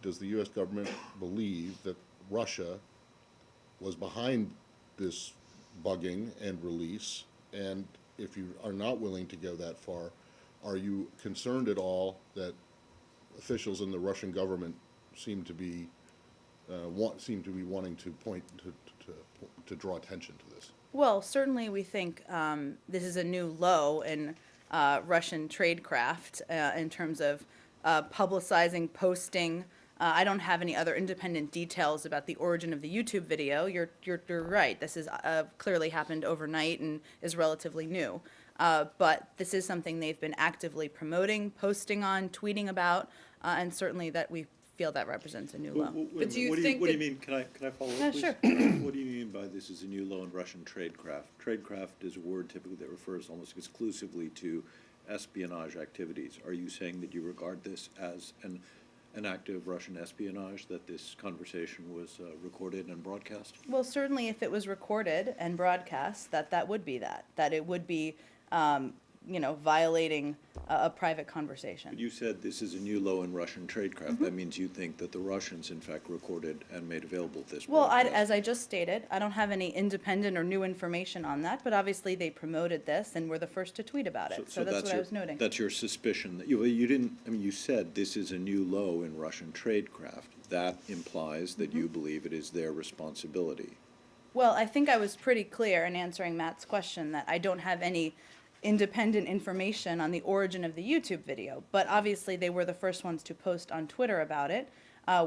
does the U.S. government believe that Russia was behind this bugging and release? And if you are not willing to go that far, are you concerned at all that officials in the Russian government seem to be wanting to to draw attention to this? Well, certainly we think this is a new low in Russian tradecraft in terms of publicizing, posting. I don't have any other independent details about the origin of the YouTube video. You're right. This is clearly happened overnight and is relatively new. But this is something they've been actively promoting, posting on, tweeting about, and certainly that we feel that represents a new low. But do you think what do you mean? Can I follow up, please? Sure. What do you mean by this is a new low in Russian tradecraft? Tradecraft is a word typically that refers almost exclusively to espionage activities. Are you saying that you regard this as an act of Russian espionage, that this conversation was recorded and broadcast? Well, certainly if it was recorded and broadcast, that would be that it would be, violating a private conversation. You said this is a new low in Russian tradecraft. That means you think that the Russians, in fact, recorded and made available this Well, broadcast. as I just stated, I don't have any independent or new information on that, but obviously they promoted this and were the first to tweet about it. So that's what I was noting. That's your suspicion that you didn't. I mean, you said this is a new low in Russian tradecraft. That implies that you believe it is their responsibility. Well, I think I was pretty clear in answering Matt's question that I don't have any independent information on the origin of the YouTube video, but obviously they were the first ones to post on Twitter about it,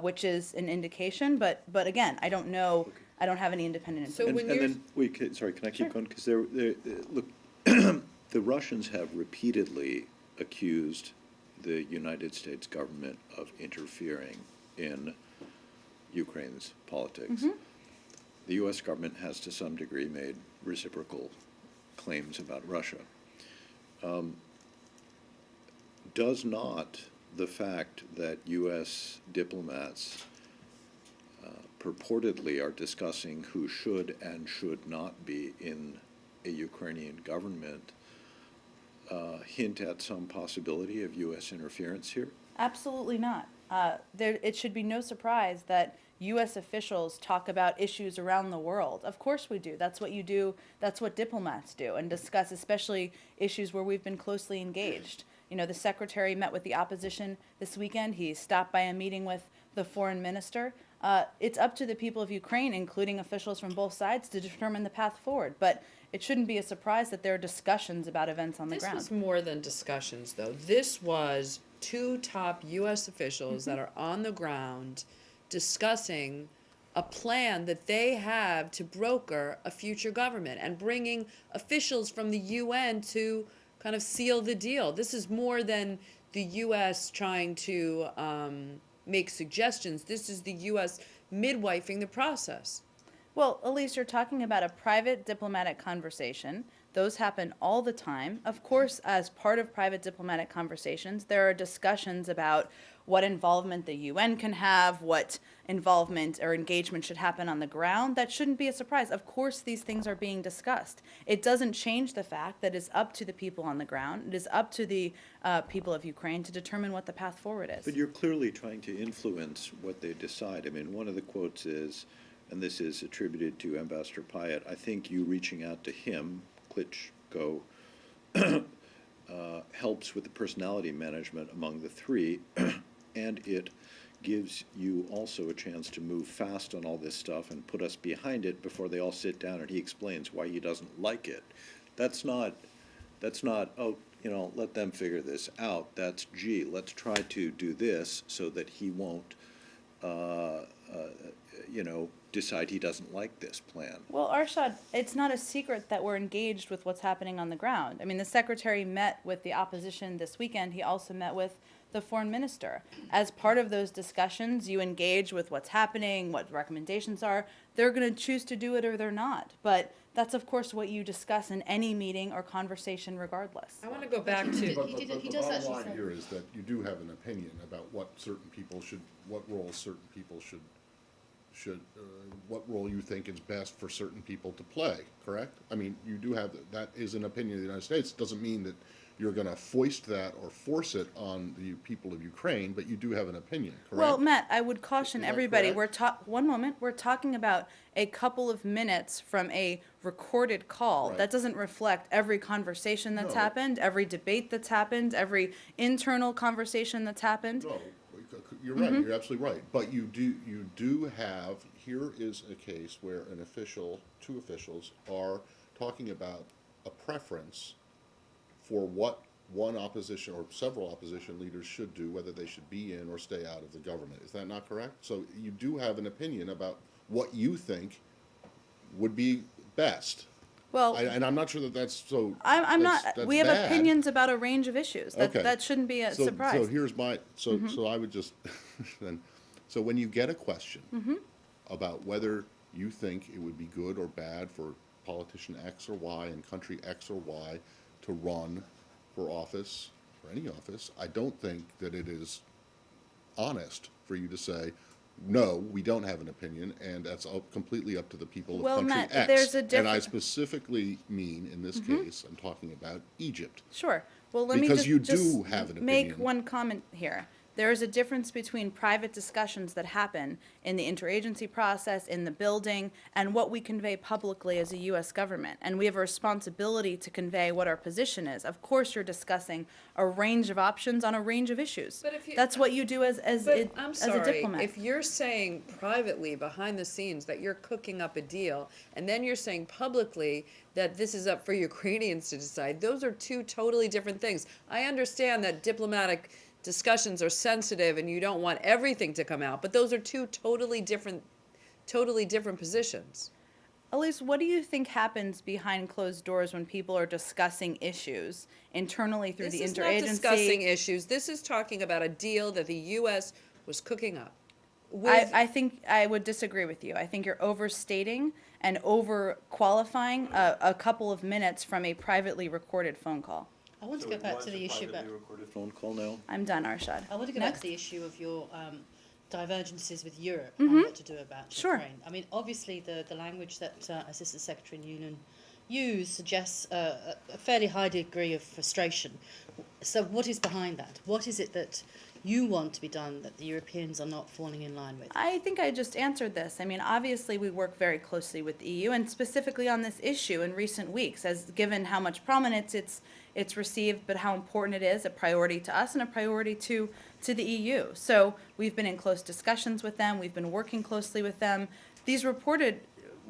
which is an indication. But again, I don't know. Okay. I don't have any independent information. So when you're... Sorry, can I keep going? Because look, the Russians have repeatedly accused the United States government of interfering in Ukraine's politics. The U.S. government has, to some degree, made reciprocal claims about Russia. Does not the fact that U.S. diplomats purportedly are discussing who should and should not be in a Ukrainian government hint at some possibility of U.S. interference here? Absolutely not. It should be no surprise that U.S. officials talk about issues around the world. Of course we do. That's what you do. That's what diplomats do, and discuss especially issues where we've been closely engaged. You know, the secretary met with the opposition this weekend. He stopped by a meeting with the foreign minister. It's up to the people of Ukraine, including officials from both sides, to determine the path forward. But it shouldn't be a surprise that there are discussions about events on the ground. This was more than discussions, though. This was two top U.S. officials that are on the ground discussing a plan that they have to broker a future government and bringing officials from the UN to kind of seal the deal. This is more than the U.S. trying to make suggestions. This is the U.S. midwifing the process. Well, Elise, you're talking about a private diplomatic conversation. Those happen all the time. Of course, as part of private diplomatic conversations, there are discussions about what involvement the UN can have, what involvement or engagement should happen on the ground. That shouldn't be a surprise. Of course, these things are being discussed. It doesn't change the fact that it's up to the people on the ground. It is up to the people of Ukraine to determine what the path forward is. But you're clearly trying to influence what they decide. I mean, one of the quotes is, and this is attributed to Ambassador Pyatt, I think you reaching out to him, Klitschko, helps with the personality management among the three, and it gives you also a chance to move fast on all this stuff and put us behind it before they all sit down and he explains why he doesn't like it. That's not, oh, let them figure this out. That's, gee, let's try to do this so that he won't, decide he doesn't like this plan. Well, Arshad, it's not a secret that we're engaged with what's happening on the ground. I mean, the secretary met with the opposition this weekend. He also met with the foreign minister. As part of those discussions, you engage with what's happening, what recommendations are. They're going to choose to do it or they're not. But that's, of course, what you discuss in any meeting or conversation regardless. I want to go back to... The bottom line here is that you do have an opinion about what certain people should, what roles certain people should what role you think is best for certain people to play, correct? I mean, you do have, that is an opinion of the United States. It doesn't mean that you're gonna foist that or force it on the people of Ukraine, but you do have an opinion, correct? Well, Matt, I would caution Is that everybody, correct? one moment, we're talking about a couple of minutes from a recorded call. Right. That doesn't reflect every conversation that's No. happened, every debate that's happened, every internal conversation that's happened. No, you're right, you're absolutely right. But you do have, here is a case where an official, two officials are talking about a preference for what one opposition or several opposition leaders should do, whether they should be in or stay out of the government. Is that not correct? So you do have an opinion about what you think would be best. Well, And I'm not sure that that's so. I'm not, that's we have bad. opinions about a range of issues. Okay. That shouldn't be a So surprise. here's my, so I would just, then, so when you get a question about whether you think it would be good or bad for politician X or Y in country X or Y to run for office, for any office, I don't think that it is honest for you to say, no, we don't have an opinion, and that's completely up to the people of Well, country Matt, X. there's a And I difference. specifically mean, in this case, I'm talking about Egypt. Sure. Well, let me Because just, you just do have an make opinion. one comment here. There is a difference between private discussions that happen in the interagency process, in the building, and what we convey publicly as a U.S. government. And we have a responsibility to convey what our position is. Of course, you're discussing a range of options on a range of issues. But if you- That's what you do as But I'm as a sorry, diplomat. if you're saying privately behind the scenes that you're cooking up a deal, and then you're saying publicly that this is up for Ukrainians to decide, those are two totally different things. I understand that diplomatic discussions are sensitive and you don't want everything to come out, but those are two totally different positions. Elise, what do you think happens behind closed doors when people are discussing issues internally through This the is interagency? not discussing issues. This is talking about a deal that the U.S. was cooking up. With, I think I would disagree with you. I think you're overstating and over qualifying a couple of minutes from a privately recorded phone call. I want to go back to the issue about. Recorded phone call now? I'm done, Arshad. I want to go back Next. to the issue of your divergences with Europe and what to do about Sure. Ukraine. I mean, obviously, the language that Assistant Secretary Noonan used suggests a fairly high degree of frustration. So, what is behind that? What is it that you want to be done that the Europeans are not falling in line with? I think I just answered this. I mean, obviously, we work very closely with the EU, and specifically on this issue in recent weeks, as given how much prominence it's received, but how important it is, a priority to us and a priority to the EU. So we've been in close discussions with them. We've been working closely with them.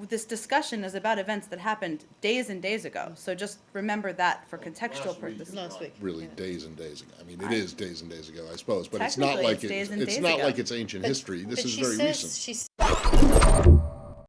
This discussion is about events that happened days and days ago. So just remember that for contextual purposes. Last week. Really, Yeah. days and days ago. I mean, it is days and days ago, I suppose, but it's not Technically, like it's days and it's days not ago. like it's ancient history. This But is she very says, recent. She